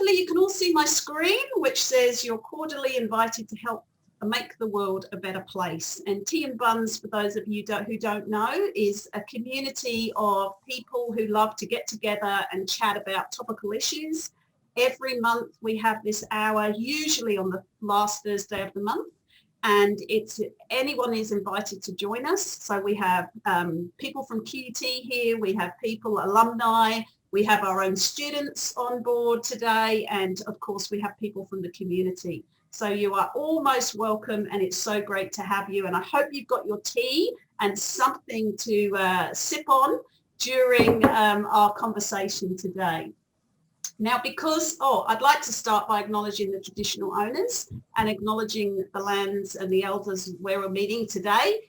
hopefully you can all see my screen, which says you're cordially invited to help make the world a better place. And Tea and Buns, for those of you who don't know, is a community of people who love to get together and chat about topical issues. Every month we have this hour, usually on the last Thursday of the month, and anyone is invited to join us. So we have people from QUT here, we have people, alumni, we have our own students on board today, and of course we have people from the community. So you are all most welcome, and it's so great to have you. And I hope you've got your tea and something to sip on during our conversation today. Now, I'd like to start by acknowledging the traditional owners and acknowledging the lands and the elders where we're meeting today,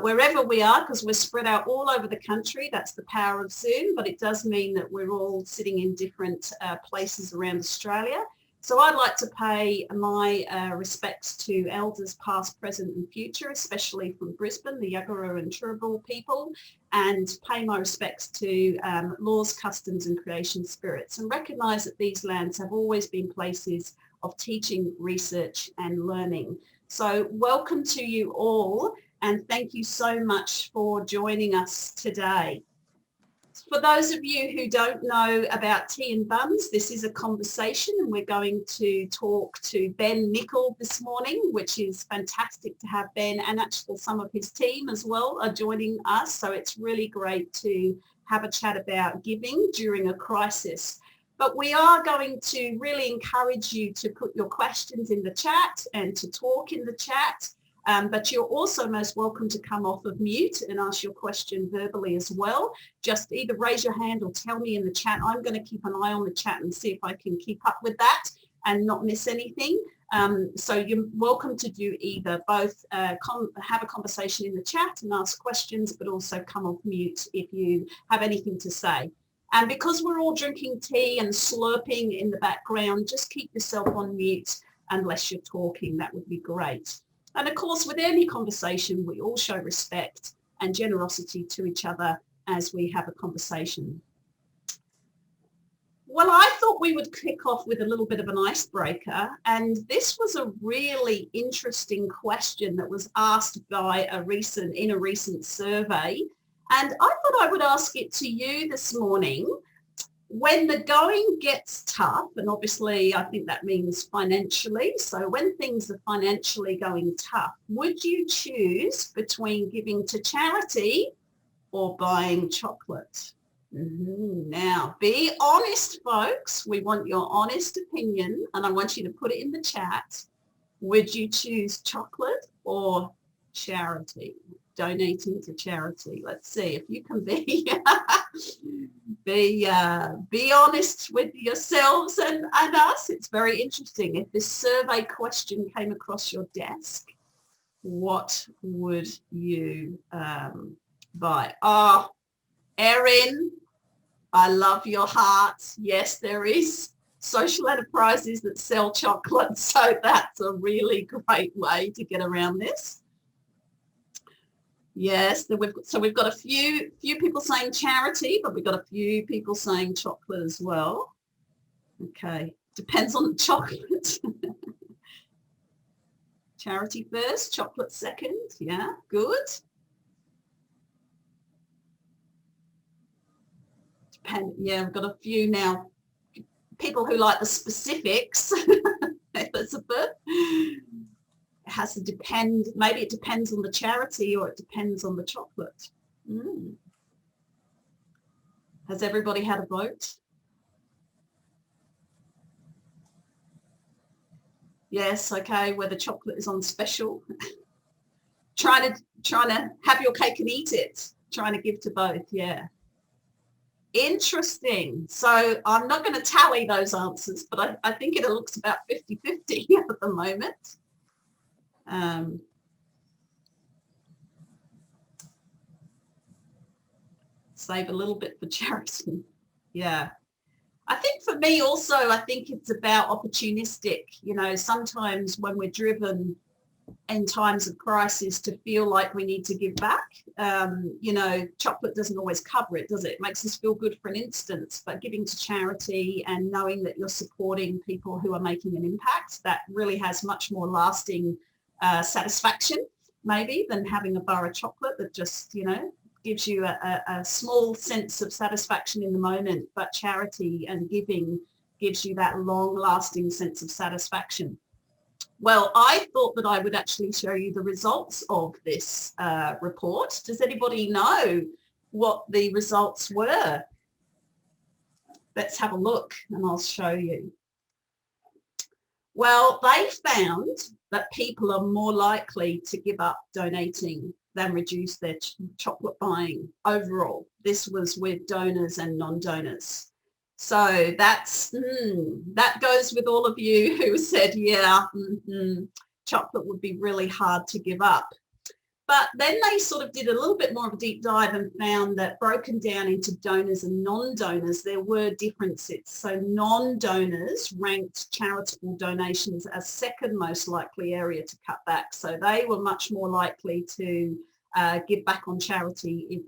wherever we are, because we're spread out all over the country. That's the power of Zoom, but it does mean that we're all sitting in different places around Australia. So I'd like to pay my respects to elders past, present and future, especially from Brisbane, the Yuggera and Turrbal people, and pay my respects to laws, customs and creation spirits, and recognise that these lands have always been places of teaching, research and learning. So welcome to you all, and thank you so much for joining us today. For those of you who don't know about Tea and Buns, this is a conversation, and we're going to talk to Ben Nicoll this morning, which is fantastic to have Ben, and actually some of his team as well are joining us. So it's really great to have a chat about giving during a crisis. But we are going to really encourage you to put your questions in the chat and to talk in the chat. But you're also most welcome to come off of mute and ask your question verbally as well. Just either raise your hand or tell me in the chat. I'm going to keep an eye on the chat and see if I can keep up with that and not miss anything. So you're welcome to do either, both have a conversation in the chat and ask questions, but also come off mute if you have anything to say. And because we're all drinking tea and slurping in the background, just keep yourself on mute unless you're talking. That would be great. And of course, with any conversation, we all show respect and generosity to each other as we have a conversation. Well, I thought we would kick off with a little bit of an icebreaker. And this was a really interesting question that was asked by in a recent survey. And I thought I would ask it to you this morning. When the going gets tough, and obviously I think that means financially, so when things are financially going tough, would you choose between giving to charity or buying chocolate? Now, be honest, folks. We want your honest opinion, and I want you to put it in the chat. Would you choose chocolate or charity? Donating to charity. Let's see if you can be honest with yourselves and us. It's very interesting. If this survey question came across your desk, what would you buy? Oh, Erin, I love your heart. Yes, there is social enterprises that sell chocolate, so that's a really great way to get around this. Yes, we've got a few people saying charity, but we've got a few people saying chocolate as well. Okay, depends on the chocolate. Charity first, chocolate second. Yeah, good. Yeah, we've got a few now. People who like the specifics. Elizabeth. It has to depend, maybe it depends on the charity or it depends on the chocolate. Has everybody had a vote? Yes, okay, where the chocolate is on special. trying to have your cake and eat it. Trying to give to both, yeah. Interesting. So I'm not going to tally those answers, but I think it looks about 50-50 at the moment. Save a little bit for charity. Yeah. I think for me also, I think it's about opportunistic. You know, sometimes when we're driven in times of crisis to feel like we need to give back. You know, chocolate doesn't always cover it, does it? It makes us feel good for an instance, but giving to charity and knowing that you're supporting people who are making an impact, that really has much more lasting satisfaction maybe than having a bar of chocolate that just, you know, gives you a small sense of satisfaction in the moment, but charity and giving gives you that long-lasting sense of satisfaction. Well, I thought that I would actually show you the results of this report. Does anybody know what the results were? Let's have a look and I'll show you. Well, they found that people are more likely to give up donating than reduce their chocolate buying overall. This was with donors and non-donors. So that's, that goes with all of you who said, yeah, chocolate would be really hard to give up. But then they sort of did a little bit more of a deep dive and found that broken down into donors and non-donors, there were differences. So non-donors ranked charitable donations as second most likely area to cut back. So they were much more likely to give back on charity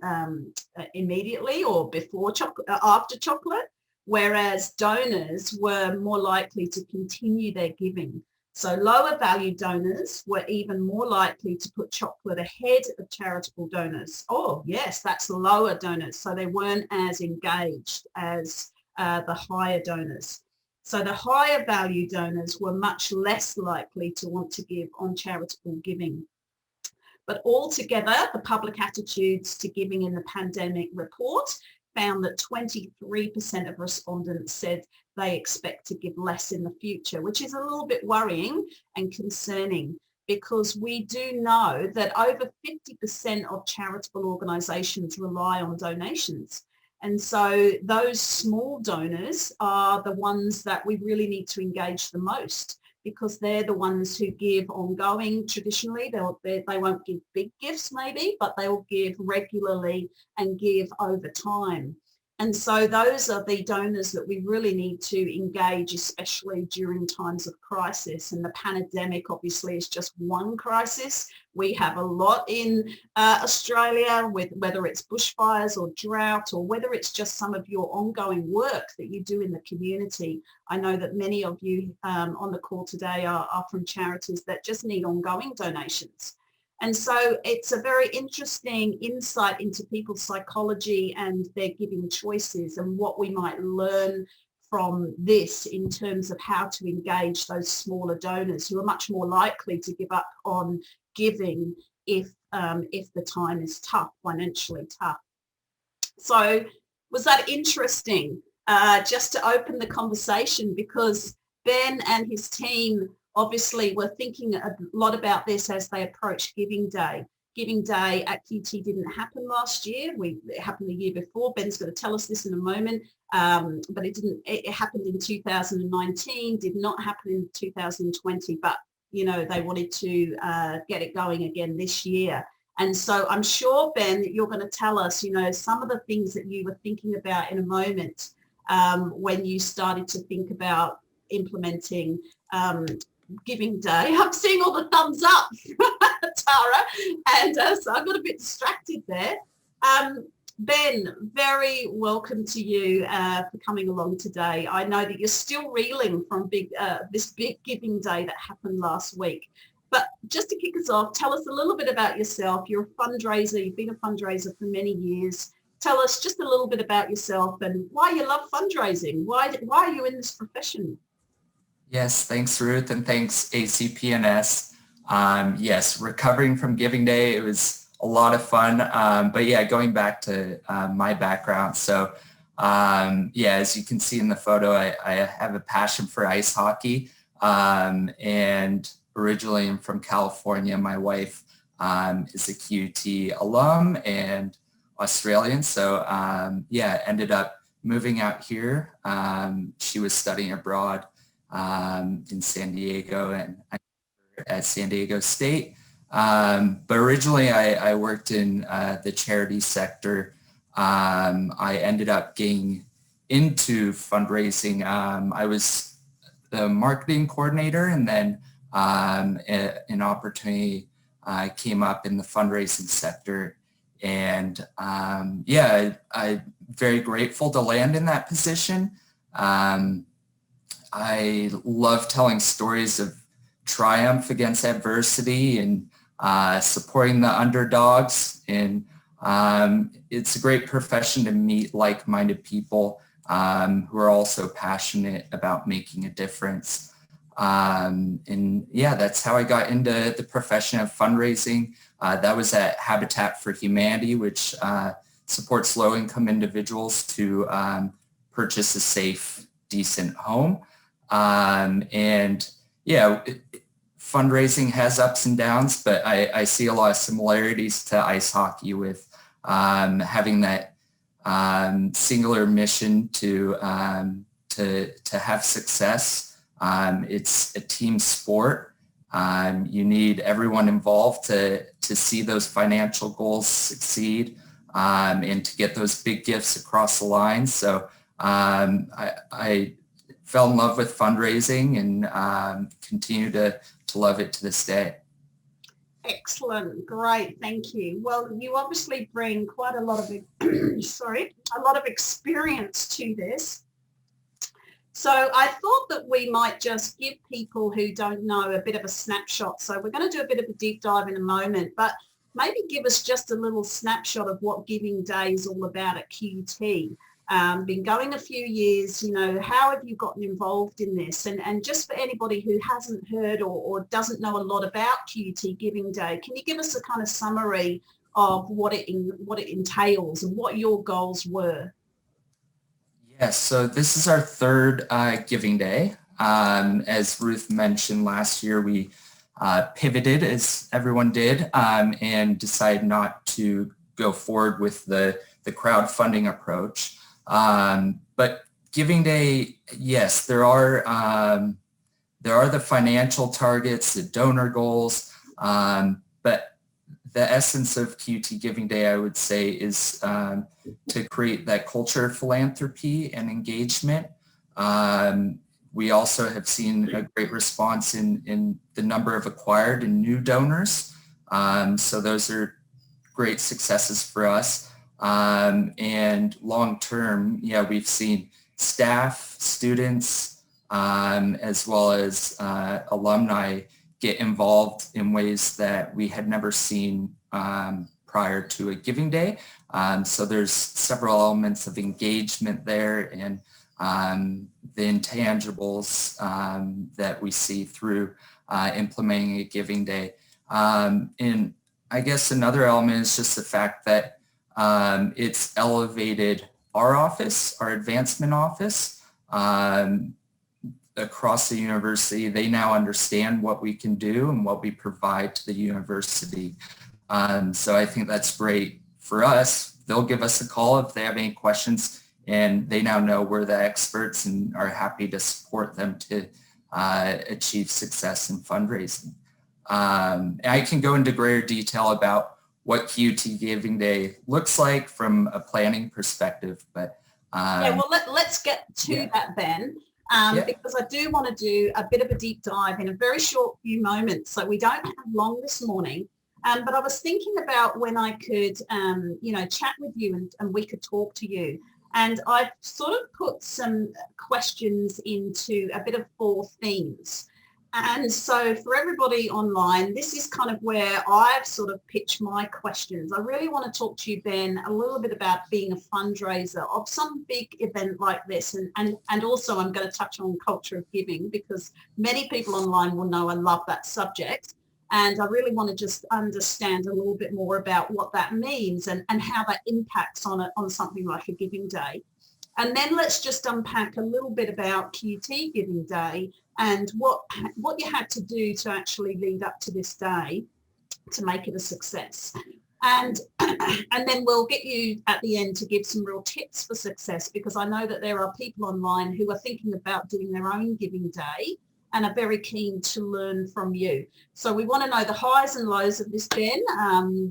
immediately or before chocolate, after chocolate, whereas donors were more likely to continue their giving. So lower value donors were even more likely to put chocolate ahead of charitable donors. Oh, yes, that's lower donors. So they weren't as engaged as the higher donors. So the higher value donors were much less likely to want to give on charitable giving. But altogether, the public attitudes to giving in the pandemic report found that 23% of respondents said they expect to give less in the future, which is a little bit worrying and concerning because we do know that over 50% of charitable organisations rely on donations. And so those small donors are the ones that we really need to engage the most because they're the ones who give ongoing traditionally. They won't give big gifts maybe, but they will give regularly and give over time. And so those are the donors that we really need to engage, especially during times of crisis. And the pandemic obviously is just one crisis. We have a lot in Australia, with whether it's bushfires or drought or whether it's just some of your ongoing work that you do in the community. I know that many of you on the call today are from charities that just need ongoing donations. And so it's a very interesting insight into people's psychology and their giving choices and what we might learn from this in terms of how to engage those smaller donors who are much more likely to give up on giving if the time is tough, financially tough. So was that interesting? Just to open the conversation, because Ben and his team obviously we're thinking a lot about this as they approach Giving Day. Giving Day at QT didn't happen last year. It happened the year before. Ben's going to tell us this in a moment, but it happened in 2019, did not happen in 2020, but you know, they wanted to get it going again this year. And so I'm sure, Ben, that you're going to tell us, you know, some of the things that you were thinking about in a moment when you started to think about implementing Giving Day. I'm seeing all the thumbs up, Tara, and so I got a bit distracted there. Ben, very welcome to you for coming along today. I know that you're still reeling from this big Giving Day that happened last week. But just to kick us off, tell us a little bit about yourself. You're a fundraiser. You've been a fundraiser for many years. Tell us just a little bit about yourself and why you love fundraising. Why are you in this profession? Yes, thanks, Ruth, and thanks, ACPNS. Yes, recovering from Giving Day, it was a lot of fun. But yeah, going back to my background. So yeah, as you can see in the photo, I have a passion for ice hockey. And originally I'm from California. My wife is a QT alum and Australian. So yeah, ended up moving out here. She was studying abroad in San Diego and at San Diego State. But originally I worked in the charity sector. I ended up getting into fundraising. I was the marketing coordinator, and then an opportunity came up in the fundraising sector. And I'm very grateful to land in that position. I love telling stories of triumph against adversity and supporting the underdogs. And it's a great profession to meet like-minded people who are also passionate about making a difference. That's how I got into the profession of fundraising. That was at Habitat for Humanity, which supports low-income individuals to purchase a safe, decent home. Fundraising has ups and downs, but I see a lot of similarities to ice hockey with having that singular mission to have success. It's a team sport. You need everyone involved to see those financial goals succeed and to get those big gifts across the line. So I fell in love with fundraising and continue to love it to this day. Excellent. Great. Thank you. Well, you obviously bring quite a lot of, a lot of experience to this. So I thought that we might just give people who don't know a bit of a snapshot. So we're going to do a bit of a deep dive in a moment, but maybe give us just a little snapshot of what Giving Day is all about at QT. Been going a few years, how have you gotten involved in this? And just for anybody who hasn't heard or doesn't know a lot about QT Giving Day, can you give us a kind of summary of what it entails and what your goals were? Yes, so this is our third Giving Day. As Ruth mentioned, last year we pivoted, as everyone did, and decided not to go forward with the crowdfunding approach. But Giving Day, yes, there are the financial targets, the donor goals, but the essence of QT Giving Day, I would say, is to create that culture of philanthropy and engagement. We also have seen a great response in the number of acquired and new donors. So those are great successes for us. And long term, we've seen staff, students, as well as alumni get involved in ways that we had never seen prior to a Giving Day. So there's several elements of engagement there and the intangibles that we see through implementing a Giving Day. And I guess another element is just the fact that it's elevated our office, our advancement office, across the university. They now understand what we can do and what we provide to the university. So I think that's great for us. They'll give us a call if they have any questions, and they now know we're the experts and are happy to support them to achieve success in fundraising. I can go into greater detail about what QT Giving Day looks like from a planning perspective, but let's get to that, Ben, because I do want to do a bit of a deep dive in a very short few moments. So we don't have long this morning, but I was thinking about when I could, chat with you and we could talk to you. And I've sort of put some questions into a bit of 4 themes. And so for everybody online, this is kind of where I've sort of pitched my questions. I really want to talk to you, Ben, a little bit about being a fundraiser of some big event like this. And also I'm going to touch on culture of giving, because many people online will know I love that subject. And I really want to just understand a little bit more about what that means and how that impacts on something like a Giving Day. And then let's just unpack a little bit about QT Giving Day and what you had to do to actually lead up to this day to make it a success. And then we'll get you at the end to give some real tips for success, because I know that there are people online who are thinking about doing their own Giving Day and are very keen to learn from you. So we want to know the highs and lows of this, Ben.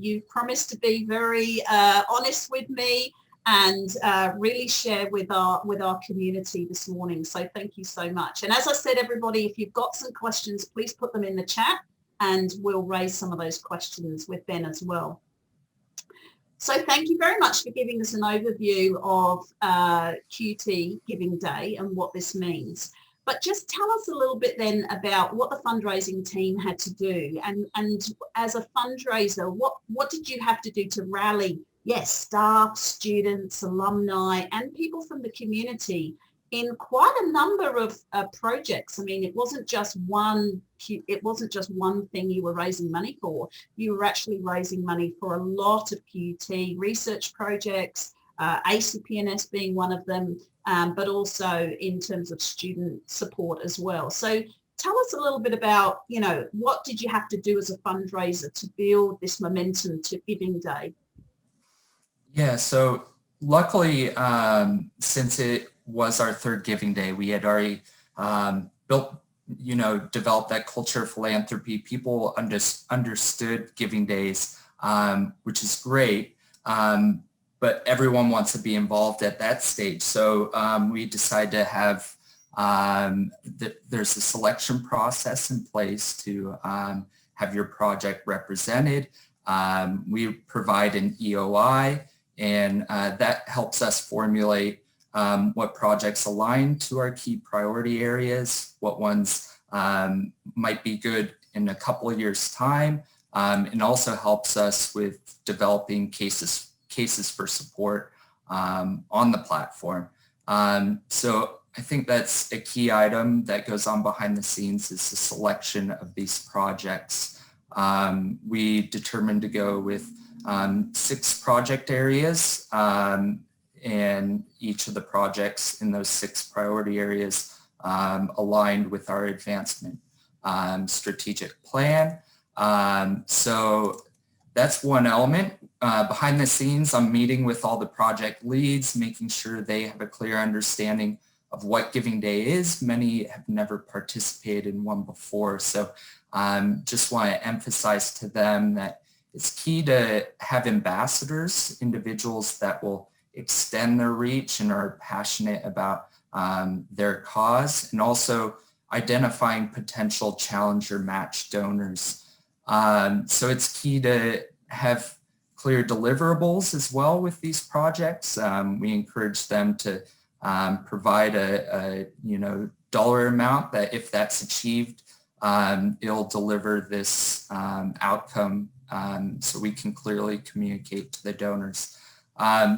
You promised to be very honest with me. and really share with our community this morning. So thank you so much. And as I said, everybody, if you've got some questions, please put them in the chat and we'll raise some of those questions with Ben as well. So thank you very much for giving us an overview of QT Giving Day and what this means. But just tell us a little bit then about what the fundraising team had to do. And as a fundraiser, what did you have to do to rally, yes, staff, students, alumni, and people from the community in quite a number of projects? I mean, it wasn't just one thing you were raising money for. You were actually raising money for a lot of QT research projects, ACPNS being one of them, but also in terms of student support as well. So tell us a little bit about, what did you have to do as a fundraiser to build this momentum to Giving Day? Yeah, so luckily, since it was our third Giving Day, we had already developed that culture of philanthropy. People understood Giving Days, which is great. But everyone wants to be involved at that stage. So we decided to have, there's a selection process in place to have your project represented. We provide an EOI, and that helps us formulate what projects align to our key priority areas, what ones might be good in a couple of years' time, and also helps us with developing cases for support on the platform. So I think that's a key item that goes on behind the scenes, is the selection of these projects. We determined to go with 6 project areas, and each of the projects in those 6 priority areas aligned with our advancement strategic plan. So that's one element. Behind the scenes, I'm meeting with all the project leads, making sure they have a clear understanding of what Giving Day is. Many have never participated in one before. So just want to emphasize to them that it's key to have ambassadors, individuals that will extend their reach and are passionate about their cause, and also identifying potential challenger match donors. So it's key to have clear deliverables as well with these projects. We encourage them to provide a dollar amount that, if that's achieved, it'll deliver this outcome, so we can clearly communicate to the donors.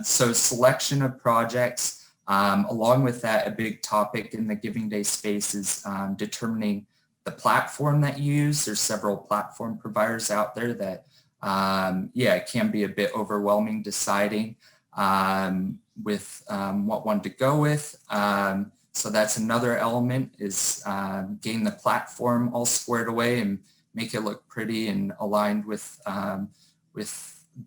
So selection of projects, along with that, a big topic in the Giving Day space is determining the platform that you use. There's several platform providers out there that it can be a bit overwhelming deciding with what one to go with. So that's another element, is getting the platform all squared away and make it look pretty and aligned with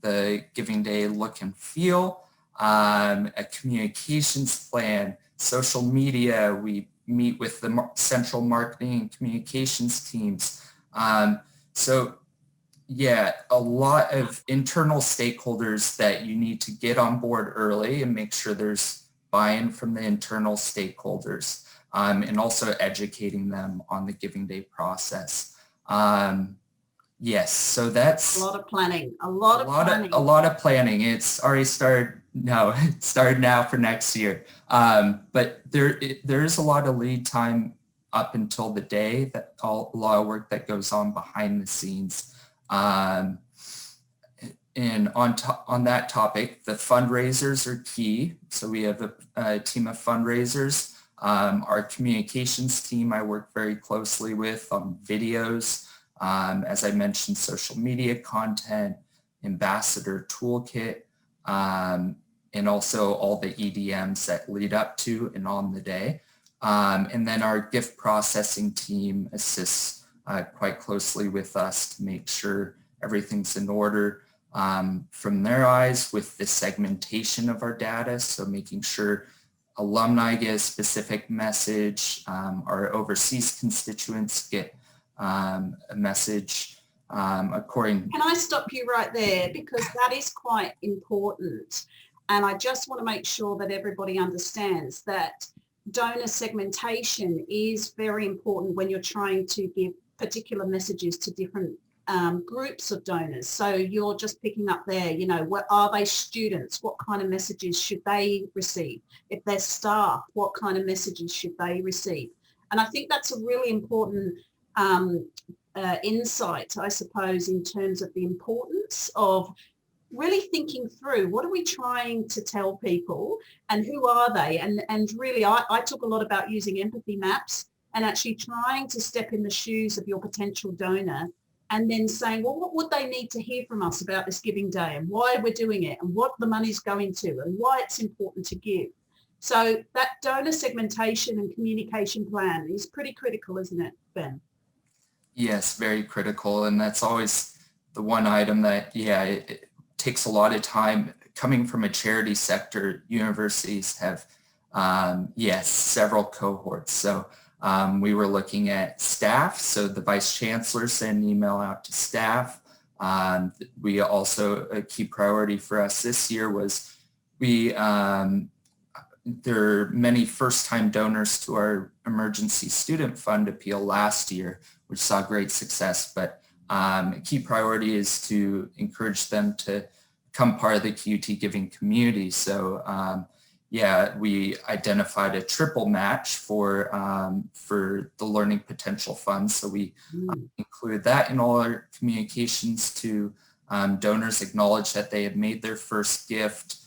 the Giving Day look and feel. A communications plan, social media. We meet with the central marketing and communications teams. So yeah, a lot of internal stakeholders that you need to get on board early and make sure there's buy-in from the internal stakeholders, and also educating them on the Giving Day process. Yes, so that's a lot of planning. A lot of planning. It's already started. No, it started now for next year. But there is a lot of lead time up until the day, that a lot of work that goes on behind the scenes. And on that topic, the fundraisers are key. So we have a team of fundraisers. Our communications team I work very closely with on videos, as I mentioned, social media content, ambassador toolkit, and also all the EDMs that lead up to and on the day. And then our gift processing team assists quite closely with us to make sure everything's in order from their eyes with the segmentation of our data. So making sure alumni get a specific message, our overseas constituents get a message according. Can I stop you right there, because that is quite important. And I just want to make sure that everybody understands that donor segmentation is very important when you're trying to give particular messages to different groups of donors. So you're just picking up there, what are they students? What kind of messages should they receive? If they're staff, what kind of messages should they receive? And I think that's a really important insight, I suppose, in terms of the importance of really thinking through what are we trying to tell people and who are they? And really, I talk a lot about using empathy maps and actually trying to step in the shoes of your potential donor and then saying, well, what would they need to hear from us about this giving day and why we're doing it and what the money's going to and why it's important to give. So that donor segmentation and communication plan is pretty critical, isn't it, Ben? Yes, very critical. And that's always the one item that, it takes a lot of time. Coming from a charity sector, universities have, several cohorts. So we were looking at staff. So the vice chancellor sent an email out to staff. We also, a key priority for us this year was there are many first-time donors to our emergency student fund appeal last year, which saw great success. But a key priority is to encourage them to become part of the QUT giving community. So we identified a triple match for the Learning Potential Fund. So we included that in all our communications to donors, acknowledge that they had made their first gift.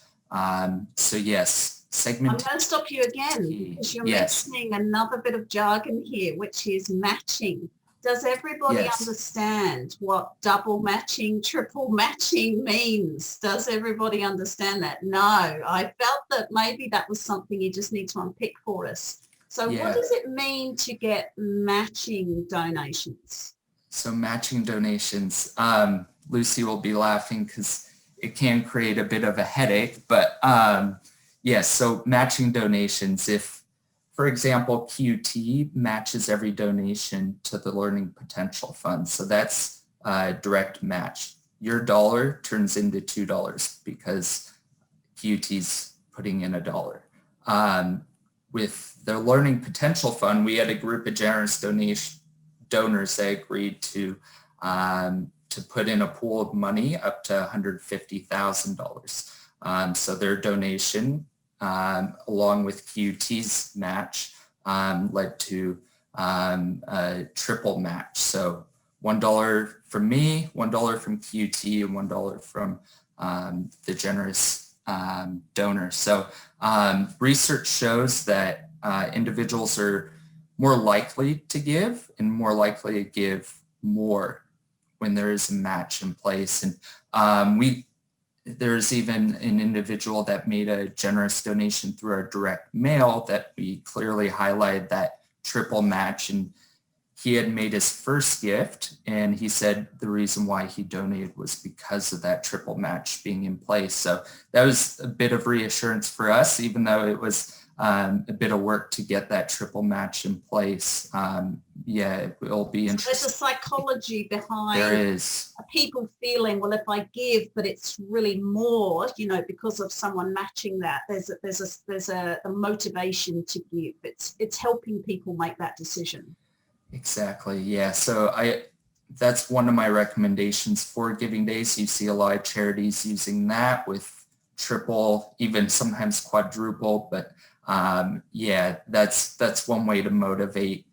So yes, segment. I'm going to stop you again because you're mentioning another bit of jargon here, which is matching. Does everybody understand what double matching, triple matching means? Does everybody understand that? No, I felt that maybe that was something you just need to unpick for us. So what does it mean to get matching donations? So matching donations, Lucy will be laughing because it can create a bit of a headache, but so matching donations, if, for example, QT matches every donation to the Learning Potential Fund. So that's a direct match. Your dollar turns into $2 because QT's putting in $1. With the Learning Potential Fund, we had a group of generous donors that agreed to put in a pool of money up to $150,000. So their donation, along with QT's match, led to a triple match. So $1 from me, $1 from QT, and $1 from the generous donor. So research shows that individuals are more likely to give and more likely to give more when there is a match in place. And there's even an individual that made a generous donation through our direct mail that we clearly highlighted that triple match, and he had made his first gift, and he said the reason why he donated was because of that triple match being in place. So that was a bit of reassurance for us, even though it was a bit of work to get that triple match in place. It'll be interesting. There's a psychology behind there is people feeling, well, if I give, but it's really more, because of someone matching that. There's a motivation to give. It's helping people make that decision. Exactly. Yeah. So that's one of my recommendations for Giving Days. You see a lot of charities using that with triple, even sometimes quadruple, but that's one way to motivate,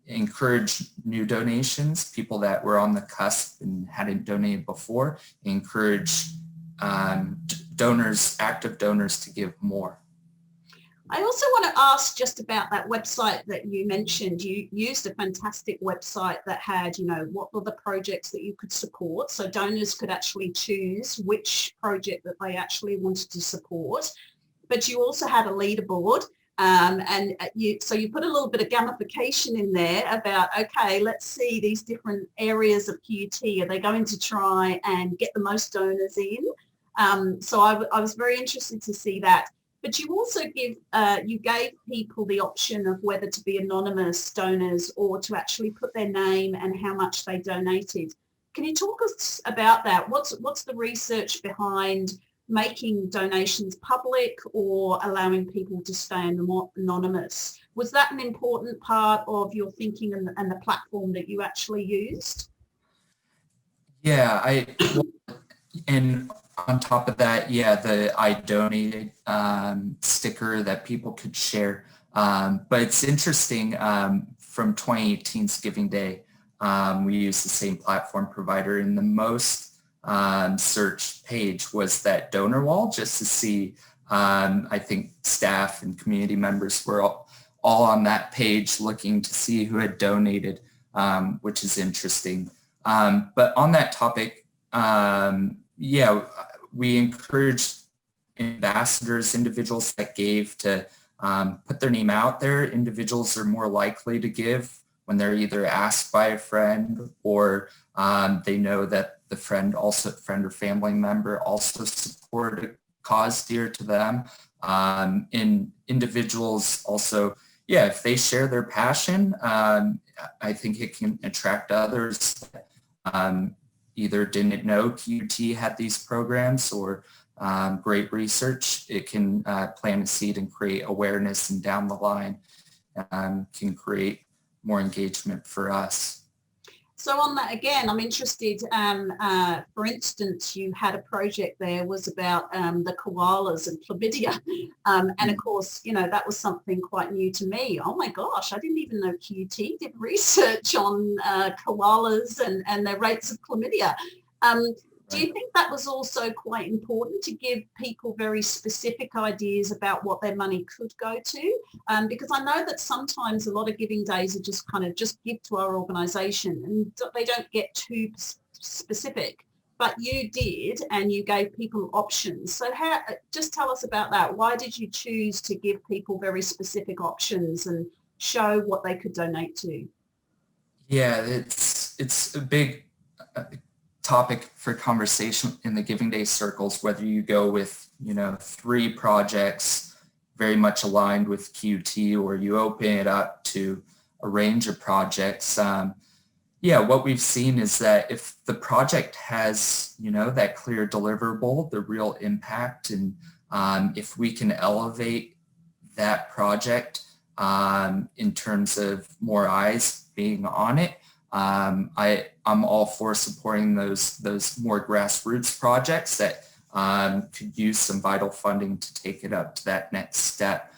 encourage new donations, people that were on the cusp and hadn't donated before, encourage active donors to give more. I also want to ask just about that website that you mentioned. You used a fantastic website that had, what were the projects that you could support. So donors could actually choose which project that they actually wanted to support. But you also had a leaderboard. So you put a little bit of gamification in there about, okay, let's see these different areas of QUT. Are they going to try and get the most donors in? So I was very interested to see that. But you also gave people the option of whether to be anonymous donors or to actually put their name and how much they donated. Can you talk us about that? What's the research behind making donations public or allowing people to stay anonymous. Was that an important part of your thinking and the platform that you actually used? Yeah, and on top of that, yeah, the I donated sticker that people could share. But it's interesting, from 2018's Giving Day, we used the same platform provider, and the most searched page was that donor wall, just to see, I think staff and community members were all on that page looking to see who had donated, which is interesting. But on that topic, yeah, we encouraged ambassadors, individuals that gave, to put their name out there. Individuals are more likely to give when they're either asked by a friend or they know that the friend or family member also support a cause dear to them. And individuals also, yeah, if they share their passion, I think it can attract others that either didn't know QT had these programs or great research. It can plant a seed and create awareness, and down the line can create more engagement for us. So on that, again, I'm interested, for instance, you had a project there was about the koalas and chlamydia. And of course, you know, that was something quite new to me. Oh my gosh, I didn't even know QT did research on koalas and their rates of chlamydia. Do you think that was also quite important to give people very specific ideas about what their money could go to? Because I know that sometimes a lot of giving days are just kind of just give to our organisation and they don't get too specific. But you did, and you gave people options. So just tell us about that. Why did you choose to give people very specific options and show what they could donate to? Yeah, it's a big topic for conversation in the Giving Day circles, whether you go with, you know, 3 projects very much aligned with QT, or you open it up to a range of projects. Yeah, what we've seen is that if the project has, you know, that clear deliverable, the real impact, and if we can elevate that project in terms of more eyes being on it, I'm all for supporting those more grassroots projects that could use some vital funding to take it up to that next step.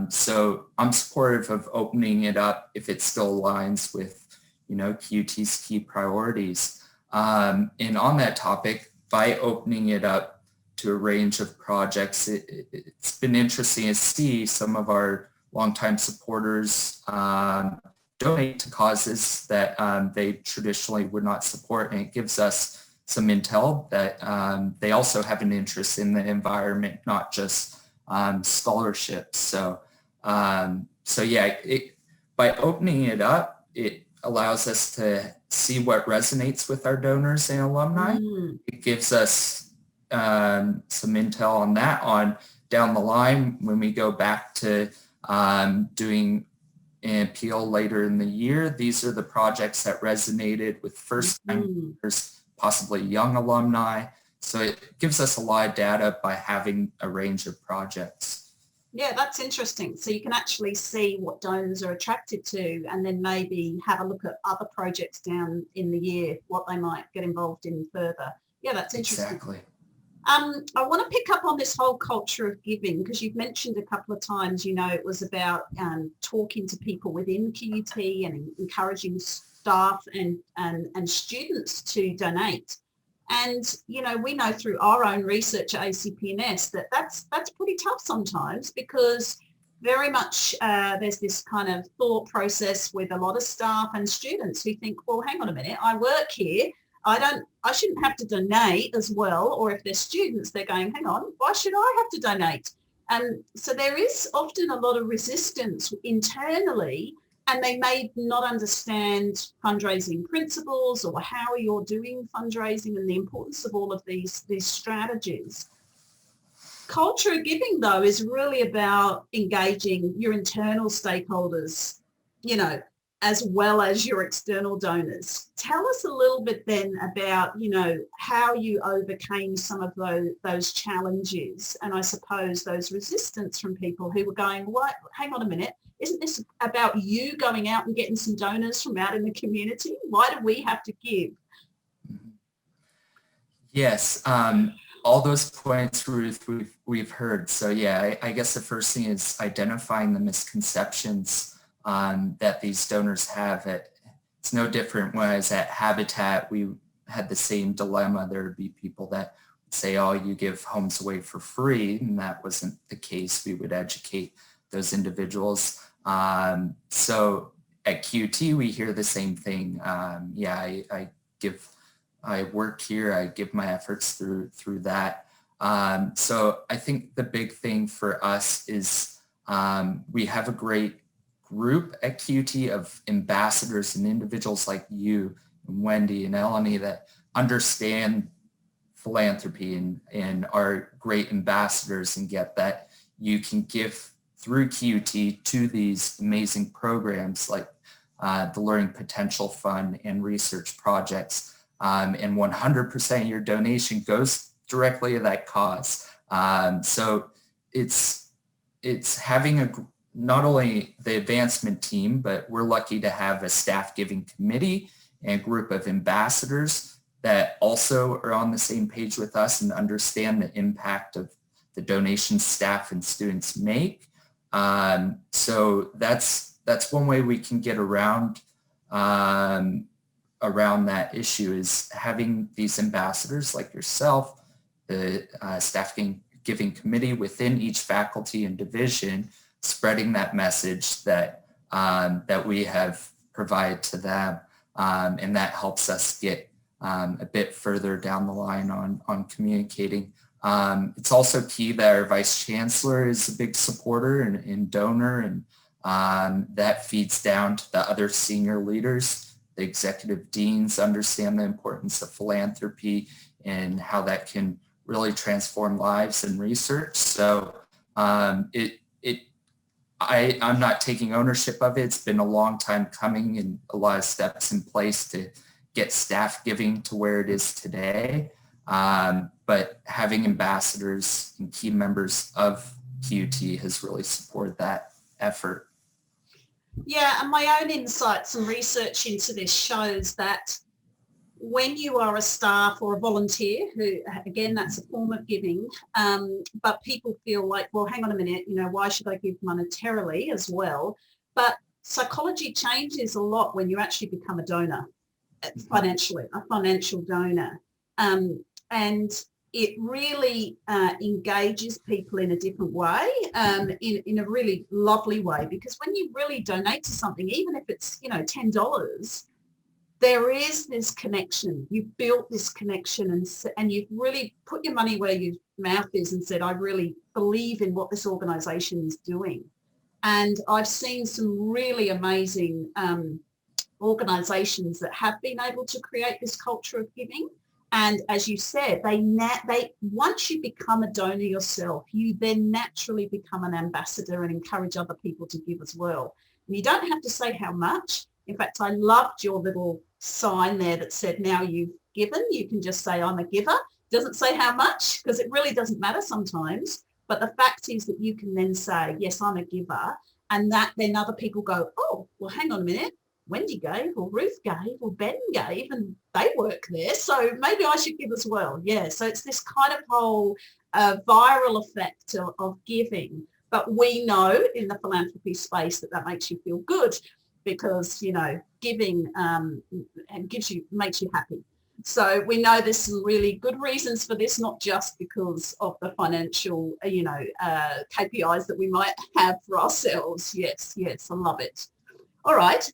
So I'm supportive of opening it up if it still aligns with, you know, QT's key priorities. And on that topic, by opening it up to a range of projects, it's been interesting to see some of our longtime supporters donate to causes that they traditionally would not support, and it gives us some intel that they also have an interest in the environment, not just scholarships. So yeah, by opening it up, it allows us to see what resonates with our donors and alumni. It gives us some intel on that on down the line when we go back to doing an appeal later in the year. These are the projects that resonated with first-time donors, possibly young alumni. So it gives us a lot of data by having a range of projects. Yeah, that's interesting. So you can actually see what donors are attracted to, and then maybe have a look at other projects down in the year, what they might get involved in further. Yeah, that's interesting. Exactly. I want to pick up on this whole culture of giving, because you've mentioned a couple of times, you know, it was about talking to people within QUT and encouraging staff and students to donate. And, you know, we know through our own research at ACPNS that that's pretty tough sometimes, because very much there's this kind of thought process with a lot of staff and students who think, well, hang on a minute, I work here. I shouldn't have to donate as well. Or if they're students, they're going, hang on, why should I have to donate? And so there is often a lot of resistance internally, and they may not understand fundraising principles or how you're doing fundraising and the importance of all of these strategies. Culture of giving, though, is really about engaging your internal stakeholders, you know, as well as your external donors. Tell us a little bit then about, how you overcame some of those challenges, and I suppose those resistance from people who were going, what, hang on a minute, isn't this about you going out and getting some donors from out in the community? Why do we have to give? Yes, all those points, Ruth, we've heard. So yeah, I guess the first thing is identifying the misconceptions that these donors have. It's no different when I was at Habitat. We had the same dilemma. There would be people that would say, oh, you give homes away for free, and that wasn't the case. We would educate those individuals. So at QT, we hear the same thing. I work here, I give my efforts through that. So I think the big thing for us is we have a great group at QT of ambassadors and individuals like you and Wendy and Eleni that understand philanthropy and are great ambassadors and get that you can give through QT to these amazing programs like the Learning Potential Fund and research projects. And 100% of your donation goes directly to that cause. So it's having not only the advancement team, but we're lucky to have a staff giving committee and a group of ambassadors that also are on the same page with us and understand the impact of the donations staff and students make. So that's one way we can get around that issue, is having these ambassadors like yourself, the staff giving committee within each faculty and division, spreading that message that we have provided to them, and that helps us get a bit further down the line on communicating. It's also key that our vice chancellor is a big supporter and donor, and that feeds down to the other senior leaders. The executive deans understand the importance of philanthropy and how that can really transform lives and research. So I'm not taking ownership of it. It's been a long time coming and a lot of steps in place to get staff giving to where it is today. But having ambassadors and key members of QT has really supported that effort. Yeah, and my own insights and research into this shows that when you are a staff or a volunteer, who, again, that's a form of giving, but people feel like, well, hang on a minute, why should I give monetarily as well? But psychology changes a lot when you actually become a donor, financially, a financial donor. And it really engages people in a different way, in a really lovely way, because when you really donate to something, even if it's, $10, there is this connection. You've built this connection and you've really put your money where your mouth is and said, I really believe in what this organization is doing. And I've seen some really amazing organizations that have been able to create this culture of giving. And as you said, they once you become a donor yourself, you then naturally become an ambassador and encourage other people to give as well. And you don't have to say how much. In fact, I loved your little sign there that said, now you've given. You can just say, I'm a giver. It doesn't say how much, because it really doesn't matter sometimes. But the fact is that you can then say, yes, I'm a giver. And that then other people go, oh, well, hang on a minute. Wendy gave, or Ruth gave, or Ben gave, and they work there, so maybe I should give as well. Yeah, so it's this kind of whole viral effect of giving. But we know in the philanthropy space that makes you feel good, because giving makes you happy. So we know there's some really good reasons for this, not just because of the financial KPIs that we might have for ourselves. Yes, I love it. All right.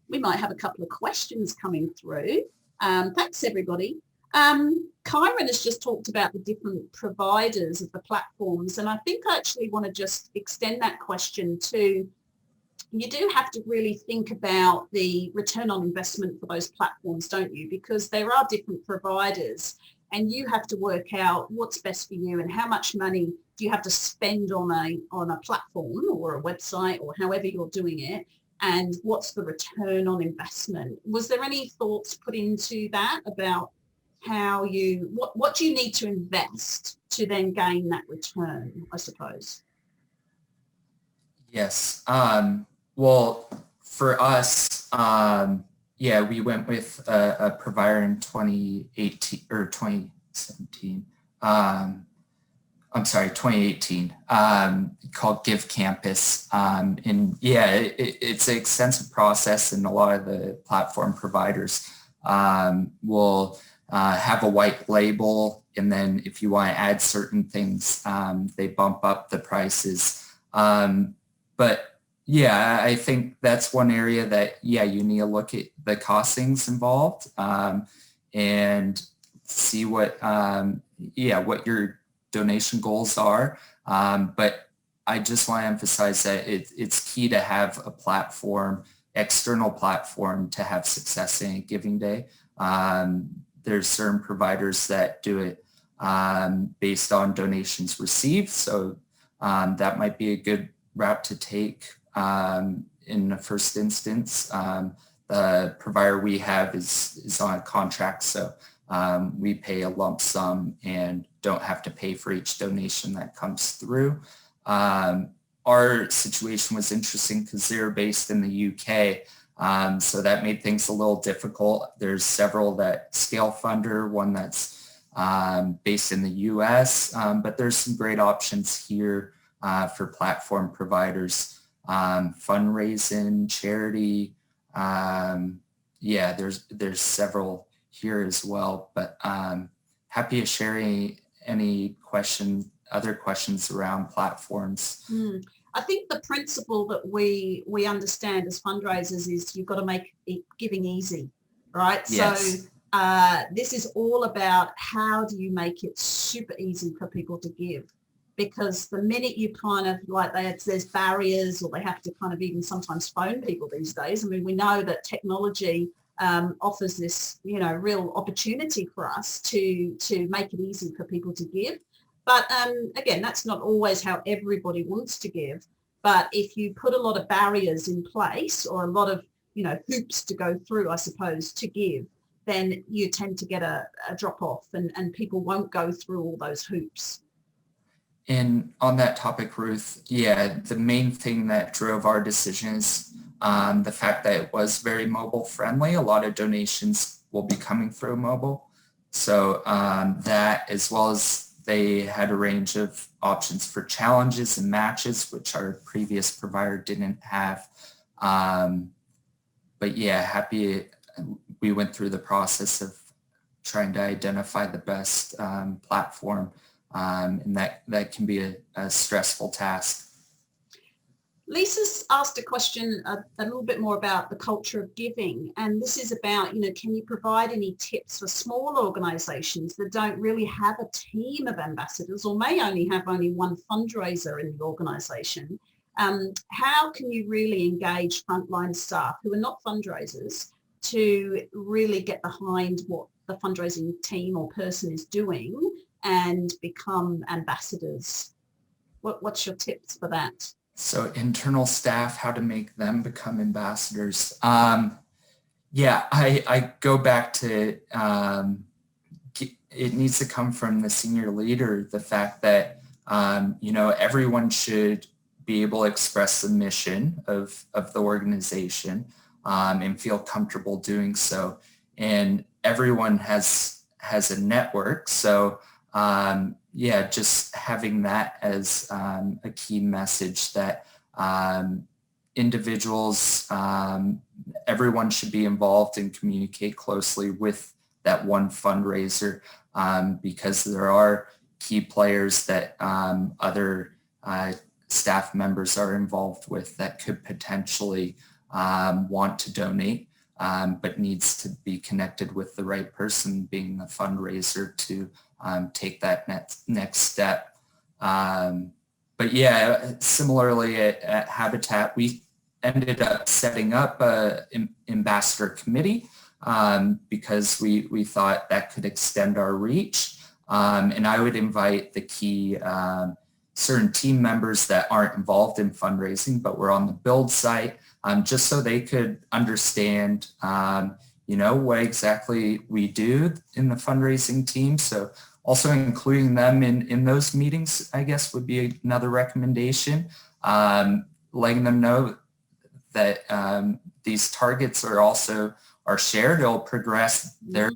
We might have a couple of questions coming through. Thanks, everybody. Kyron has just talked about the different providers of the platforms, and I think I actually want to just extend that question to, you do have to really think about the return on investment for those platforms, don't you? Because there are different providers, and you have to work out what's best for you and how much money do you have to spend on a platform or a website or however you're doing it. and what's the return on investment? Was there any thoughts put into that about how what do you need to invest to then gain that return, I suppose? Yes. Well, for us, yeah, we went with a provider in 2018 or 2017. I'm sorry, 2018, called Give Campus. And yeah, it's an extensive process, and a lot of the platform providers will have a white label, and then if you want to add certain things, they bump up the prices. But yeah, I think that's one area that, yeah, you need to look at the costings involved and see what, what your donation goals are. But I just want to emphasize that it's key to have a platform, external platform, to have success in a giving day. There's certain providers that do it based on donations received. So that might be a good route to take in the first instance. The provider we have is on a contract, so we pay a lump sum and don't have to pay for each donation that comes through. Our situation was interesting because they're based in the UK, so that made things a little difficult. There's several that scale funder, one that's based in the US, but there's some great options here for platform providers, fundraising, charity. Yeah, there's several here as well, but happy to share any other questions around platforms. I think the principle that we understand as fundraisers is you've got to make giving easy, right? Yes. So this is all about how do you make it super easy for people to give, because the minute you kind of like there's barriers, or they have to kind of even sometimes phone people these days. I mean, we know that technology offers this, real opportunity for us to make it easy for people to give. But again, that's not always how everybody wants to give. But if you put a lot of barriers in place, or a lot of, hoops to go through, I suppose, to give, then you tend to get a drop off, and people won't go through all those hoops. And on that topic, Ruth, yeah, the main thing that drove our decision is the fact that it was very mobile friendly. A lot of donations will be coming through mobile. So that, as well as they had a range of options for challenges and matches, which our previous provider didn't have. But yeah, happy we went through the process of trying to identify the best platform, and that can be a stressful task. Lisa's asked a question a little bit more about the culture of giving, and this is about, can you provide any tips for small organisations that don't really have a team of ambassadors, or may only have one fundraiser in the organisation? How can you really engage frontline staff who are not fundraisers to really get behind what the fundraising team or person is doing and become ambassadors? What's your tips for that? So internal staff, how to make them become ambassadors. Yeah, I go back to it needs to come from the senior leader, the fact that, everyone should be able to express the mission of the organization and feel comfortable doing so. And everyone has a network. So yeah, just having that as a key message that individuals, everyone should be involved and communicate closely with that one fundraiser, because there are key players that other staff members are involved with that could potentially want to donate, but needs to be connected with the right person, being the fundraiser, to take that next step. But yeah, similarly at Habitat, we ended up setting up an ambassador committee because we thought that could extend our reach. And I would invite the key certain team members that aren't involved in fundraising but were on the build site, just so they could understand, what exactly we do in the fundraising team. So also including them in those meetings, I guess, would be another recommendation. Letting them know that these targets are shared. It'll progress their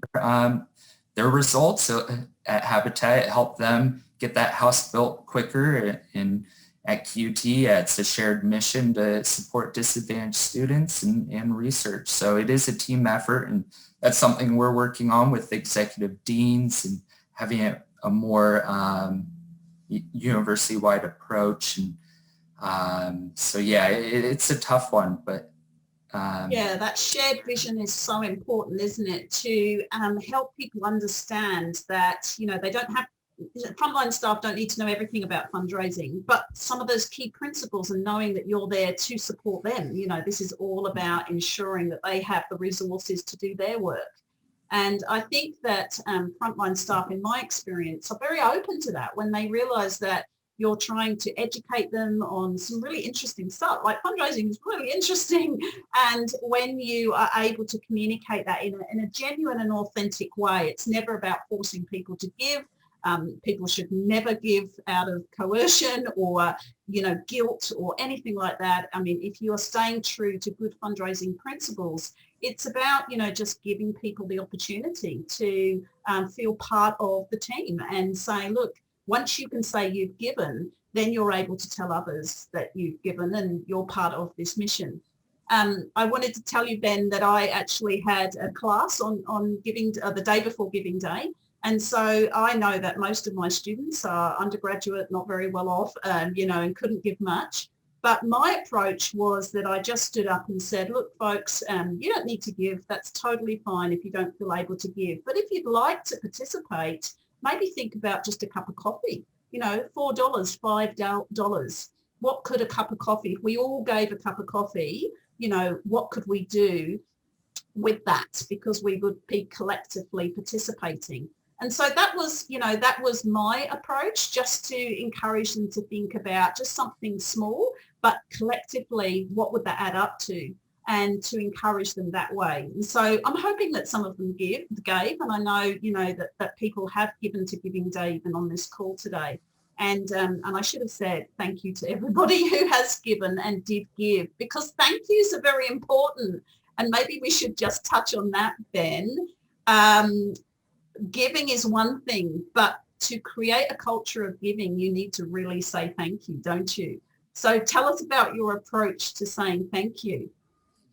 results. So at Habitat, help them get that house built quicker, and at QT, it's a shared mission to support disadvantaged students and research. So it is a team effort, and that's something we're working on with executive deans and having a more university-wide approach. And so yeah, it's a tough one, but yeah, that shared vision is so important, isn't it? To help people understand that, they don't have, frontline staff don't need to know everything about fundraising, but some of those key principles, and knowing that you're there to support them. This is all about ensuring that they have the resources to do their work. And I think that frontline staff, in my experience, are very open to that when they realise that you're trying to educate them on some really interesting stuff. Like, fundraising is really interesting. And when you are able to communicate that in a genuine and authentic way, it's never about forcing people to give. People should never give out of coercion or, guilt or anything like that. I mean, if you are staying true to good fundraising principles, it's about, just giving people the opportunity to feel part of the team and saying, look, once you can say you've given, then you're able to tell others that you've given and you're part of this mission. I wanted to tell you, Ben, that I actually had a class on giving, the day before Giving Day. And so I know that most of my students are undergraduate, not very well off, and couldn't give much. But my approach was that I just stood up and said, look, folks, you don't need to give. That's totally fine if you don't feel able to give. But if you'd like to participate, maybe think about just a cup of coffee, $4, $5. What could a cup of coffee, if we all gave a cup of coffee, what could we do with that? Because we would be collectively participating. And so that was my approach, just to encourage them to think about just something small, but collectively, what would that add up to? And to encourage them that way. And so I'm hoping that some of them gave, and I know, that people have given to Giving Day even on this call today. And I should have said thank you to everybody who has given and did give, because thank yous are very important. And maybe we should just touch on that, Ben. Giving is one thing, but to create a culture of giving, you need to really say thank you, don't you? So tell us about your approach to saying thank you.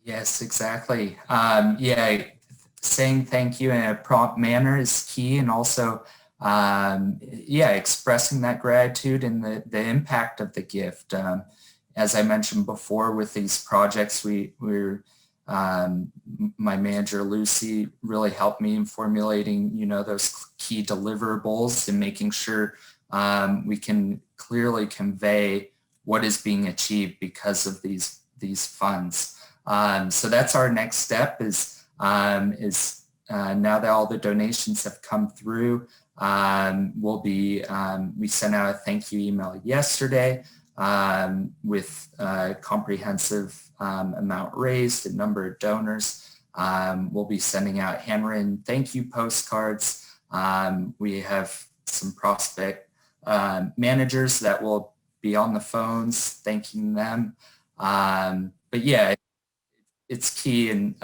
Yes, exactly. Saying thank you in a prompt manner is key, and also, expressing that gratitude and the impact of the gift. As I mentioned before, with these projects, my manager Lucy really helped me in formulating, those key deliverables and making sure we can clearly convey what is being achieved because of these funds. So that's our next step is now that all the donations have come through, we sent out a thank you email yesterday with a comprehensive amount raised, the number of donors. We'll be sending out handwritten thank you postcards. We have some prospect managers that will be on the phones thanking them. But yeah, it's key. And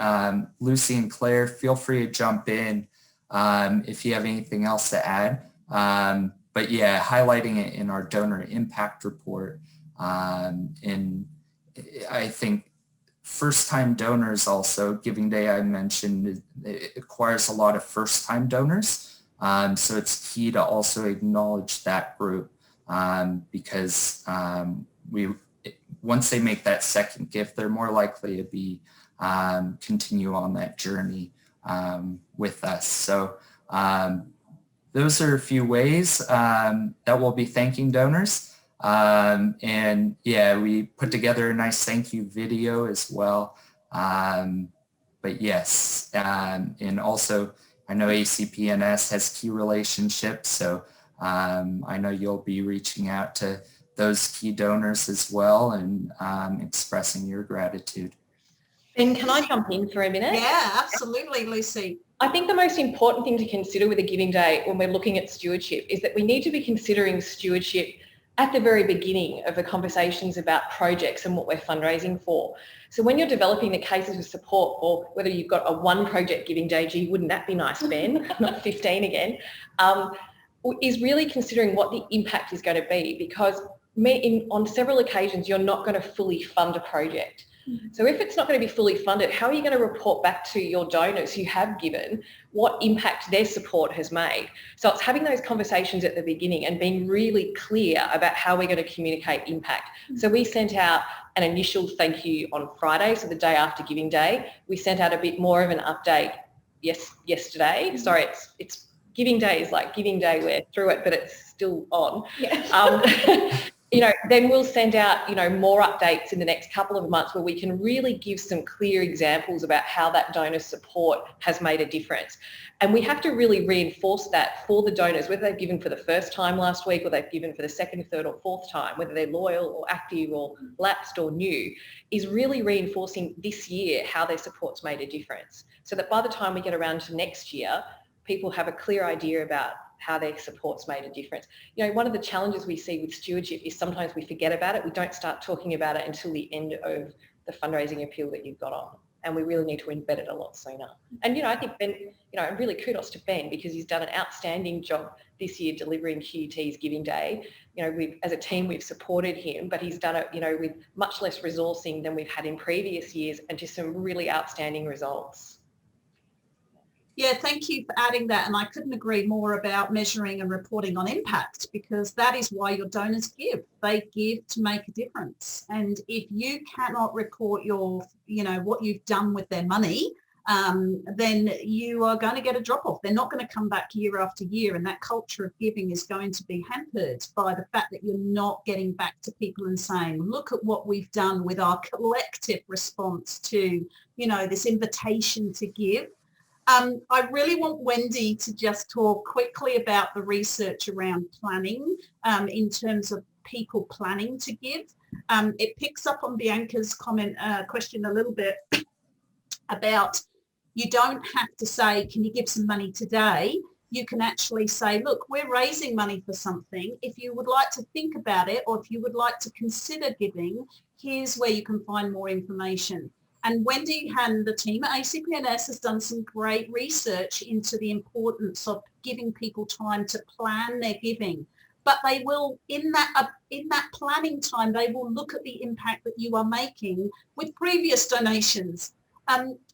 Lucy and Claire, feel free to jump in if you have anything else to add. But yeah, highlighting it in our donor impact report. And I think first-time donors also, Giving Day I mentioned, it acquires a lot of first-time donors. So it's key to also acknowledge that group because once they make that second gift, they're more likely to be continue on that journey with us. So those are a few ways that we'll be thanking donors. And yeah, we put together a nice thank you video as well. But yes, and also I know ACPNS has key relationships, so I know you'll be reaching out to those key donors as well and expressing your gratitude. Ben, can I jump in for a minute? Yeah, absolutely, Lucy. I think the most important thing to consider with a giving day when we're looking at stewardship is that we need to be considering stewardship at the very beginning of the conversations about projects and what we're fundraising for. So when you're developing the cases of support, or whether you've got a one project giving day, gee, wouldn't that be nice, Ben? Not 15 again, is really considering what the impact is going to be, because on several occasions you're not going to fully fund a project. So if it's not going to be fully funded, how are you going to report back to your donors who have given what impact their support has made? So it's having those conversations at the beginning and being really clear about how we're going to communicate impact. So we sent out an initial thank you on Friday, so the day after Giving Day. We sent out a bit more of an update yesterday. Sorry, it's Giving Day is like Giving Day, we're through it, but it's still on. Yeah. Then we'll send out, more updates in the next couple of months where we can really give some clear examples about how that donor support has made a difference. And we have to really reinforce that for the donors, whether they've given for the first time last week or they've given for the second, third or fourth time, whether they're loyal or active or lapsed or new, is really reinforcing this year how their support's made a difference. So that by the time we get around to next year, people have a clear idea about how their support's made a difference. One of the challenges we see with stewardship is sometimes we forget about it. We don't start talking about it until the end of the fundraising appeal that you've got on. And we really need to embed it a lot sooner. And, I think Ben, and really kudos to Ben, because he's done an outstanding job this year delivering QUT's Giving Day. As a team, we've supported him, but he's done it, with much less resourcing than we've had in previous years and just some really outstanding results. Yeah, thank you for adding that. And I couldn't agree more about measuring and reporting on impact, because that is why your donors give. They give to make a difference. And if you cannot report what you've done with their money, then you are going to get a drop-off. They're not going to come back year after year. And that culture of giving is going to be hampered by the fact that you're not getting back to people and saying, look at what we've done with our collective response to, this invitation to give. I really want Wendy to just talk quickly about the research around planning in terms of people planning to give. It picks up on Bianca's question a little bit about you don't have to say, can you give some money today? You can actually say, look, we're raising money for something. If you would like to think about it, or if you would like to consider giving, here's where you can find more information. And Wendy and the team at ACPNS has done some great research into the importance of giving people time to plan their giving. But they will, in that planning time, they will look at the impact that you are making with previous donations.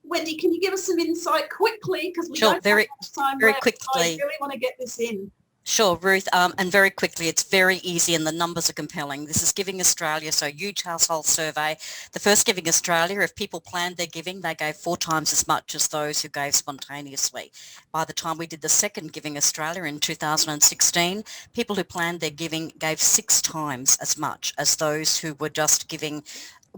Wendy, can you give us some insight quickly? Because we don't have much time left. Quickly. I really want to get this in. Sure, Ruth, and very quickly, it's very easy and the numbers are compelling. This is Giving Australia, so huge household survey. The first Giving Australia, if people planned their giving, they gave 4 times as much as those who gave spontaneously. By the time we did the second Giving Australia in 2016, people who planned their giving gave 6 times as much as those who were just giving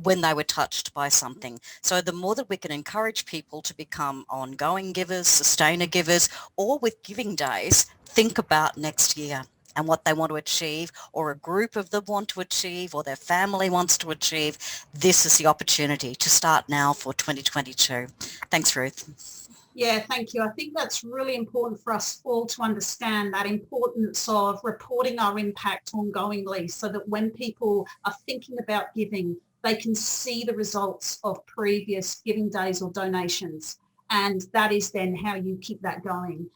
when they were touched by something. So the more that we can encourage people to become ongoing givers, sustainer givers, or with giving days, think about next year and what they want to achieve, or a group of them want to achieve, or their family wants to achieve. This is the opportunity to start now for 2022. Thanks, Ruth. Yeah, thank you. I think that's really important for us all to understand, that importance of reporting our impact ongoingly, so that when people are thinking about giving, they can see the results of previous giving days or donations. And that is then how you keep that going.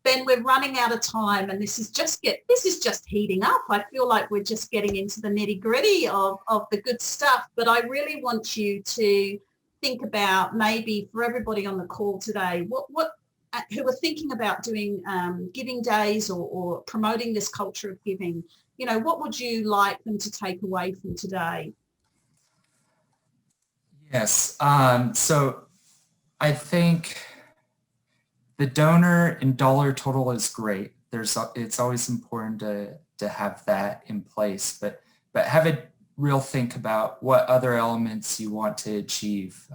Ben, we're running out of time, and this is just heating up. I feel like we're just getting into the nitty-gritty of the good stuff. But I really want you to think about, maybe for everybody on the call today, who are thinking about doing giving days or promoting this culture of giving. What would you like them to take away from today? Yes. So I think the donor and dollar total is great. It's always important to have that in place, but have a real think about what other elements you want to achieve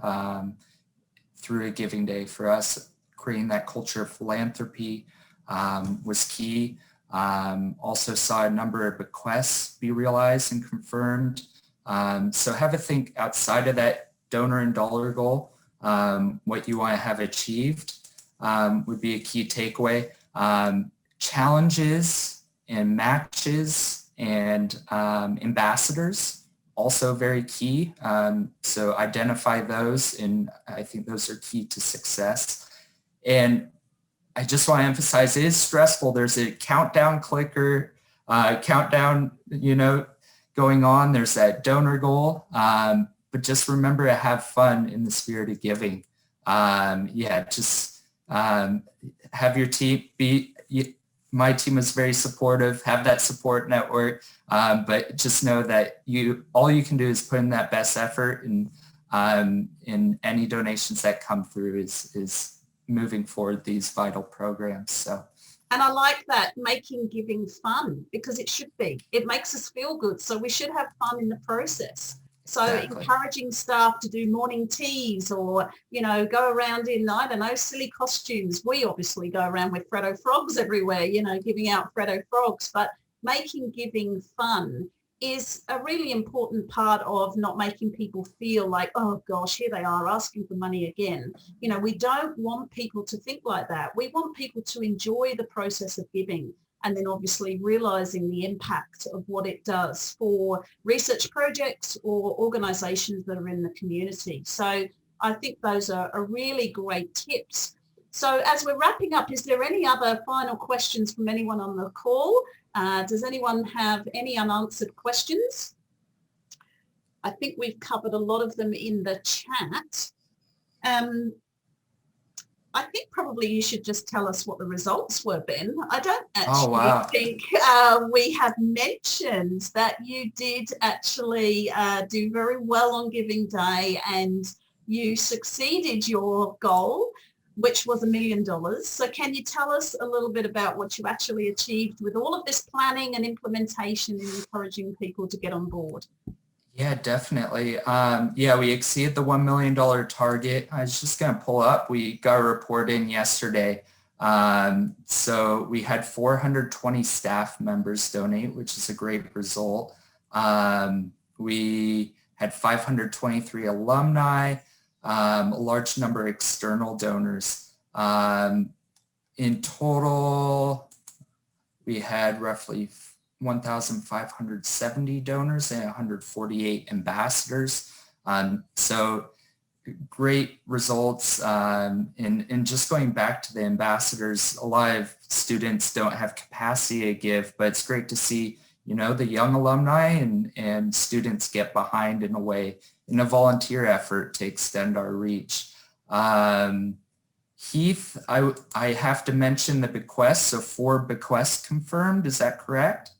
through a giving day. For us, creating that culture of philanthropy was key. Also saw a number of bequests be realized and confirmed. So have a think outside of that donor and dollar goal, what you want to have achieved would be a key takeaway. Challenges and matches and ambassadors, also very key. So identify those, and I think those are key to success. And I just want to emphasize, it is stressful. There's a countdown clicker, countdown, going on. There's that donor goal, but just remember to have fun in the spirit of giving. Just have your team my team is very supportive, have that support network, but just know that all you can do is put in that best effort, and any donations that come through is moving forward these vital programs. So. And I like that, making giving fun, because it should be. It makes us feel good. So we should have fun in the process. So exactly. Encouraging staff to do morning teas, or, go around in, I don't know, silly costumes. We obviously go around with Freddo frogs everywhere, giving out Freddo frogs, but making giving fun is a really important part of not making people feel like, oh gosh, here they are asking for money again. We don't want people to think like that. We want people to enjoy the process of giving, and then obviously realizing the impact of what it does for research projects or organizations that are in the community. So I think those are really great tips. So as we're wrapping up, is there any other final questions from anyone on the call? Does anyone have any unanswered questions? I think we've covered a lot of them in the chat. I think probably you should just tell us what the results were, Ben. I don't actually think we have mentioned that you did actually do very well on Giving Day, and you succeeded your goal, which was $1 million. So can you tell us a little bit about what you actually achieved with all of this planning and implementation and encouraging people to get on board? Yeah, definitely. We exceeded the $1 million target. I was just going to pull up. We got a report in yesterday. So we had 420 staff members donate, which is a great result. We had 523 alumni, a large number of external donors. In total, we had roughly 1,570 donors and 148 ambassadors. So great results. And just going back to the ambassadors, a lot of students don't have capacity to give, but it's great to see, the young alumni and students get behind in a way, in a volunteer effort to extend our reach. Heath, I have to mention the bequests, so 4 bequests confirmed, is that correct?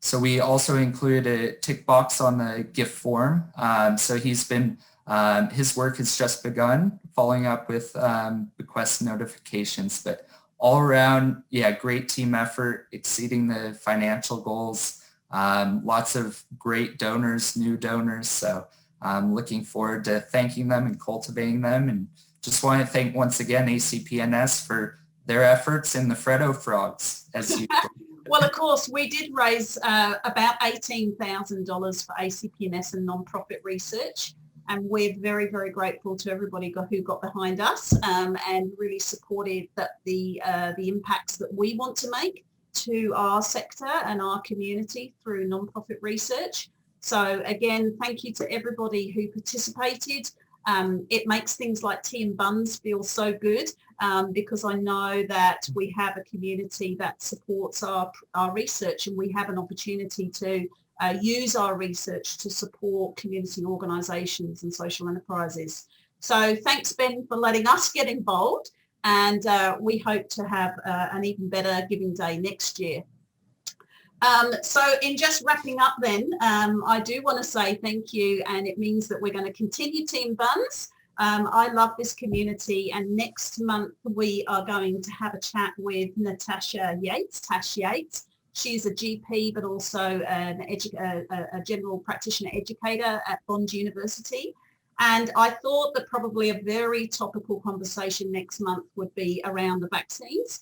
So we also included a tick box on the gift form. So he's been, his work has just begun, following up with bequest notifications, but all around, great team effort, exceeding the financial goals, lots of great donors, new donors. So I'm looking forward to thanking them and cultivating them, and just want to thank once again ACPNS for their efforts in the Freddo frogs, as you. Well, of course, we did raise about $18,000 for ACPNS and nonprofit research, and we're very, very grateful to everybody who got behind us and really supported the impacts that we want to make to our sector and our community through nonprofit research. So again, thank you to everybody who participated. It makes things like Tea Buns feel so good because I know that we have a community that supports our research, and we have an opportunity to use our research to support community organisations and social enterprises. So thanks, Ben, for letting us get involved, and we hope to have an even better Giving Day next year. So in just wrapping up then, I do want to say thank you, and it means that we're going to continue Tea Buns. I love this community, and next month we are going to have a chat with Natasha Yates, Tash Yates. She's a GP, but also a general practitioner educator at Bond University. And I thought that probably a very topical conversation next month would be around the vaccines.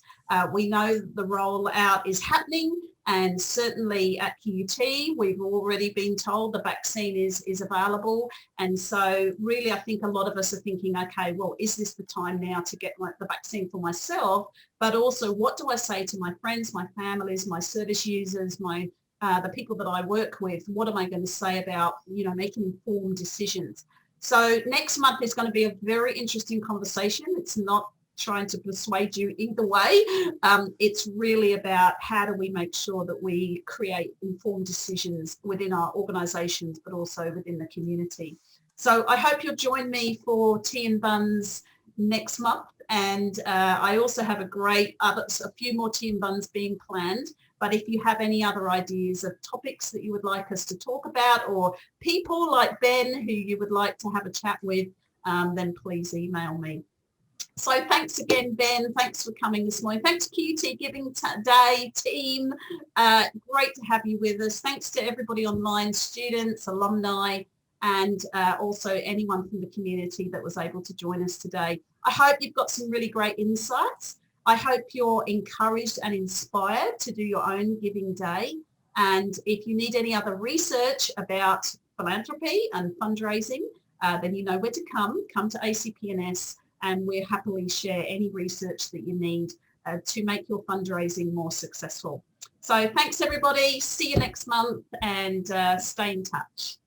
We know the rollout is happening, And certainly at QUT, we've already been told the vaccine is available. And so really, I think a lot of us are thinking, okay, well, is this the time now to get the vaccine for myself? But also, what do I say to my friends, my families, my service users, the people that I work with? What am I going to say about, making informed decisions? So next month is going to be a very interesting conversation. It's not trying to persuade you either way. It's really about how do we make sure that we create informed decisions within our organisations, but also within the community. So I hope you'll join me for Tea and Buns next month. And I also have a few more Tea and Buns being planned. But if you have any other ideas of topics that you would like us to talk about, or people like Ben who you would like to have a chat with, then please email me. So thanks again, Ben. Thanks for coming this morning. Thanks, QUT Giving Day team. Great to have you with us. Thanks to everybody online, students, alumni, and also anyone from the community that was able to join us today. I hope you've got some really great insights. I hope you're encouraged and inspired to do your own Giving Day. And if you need any other research about philanthropy and fundraising, then you know where to come. Come to ACPNS, and we'll happily share any research that you need to make your fundraising more successful. So thanks, everybody. See you next month, and stay in touch.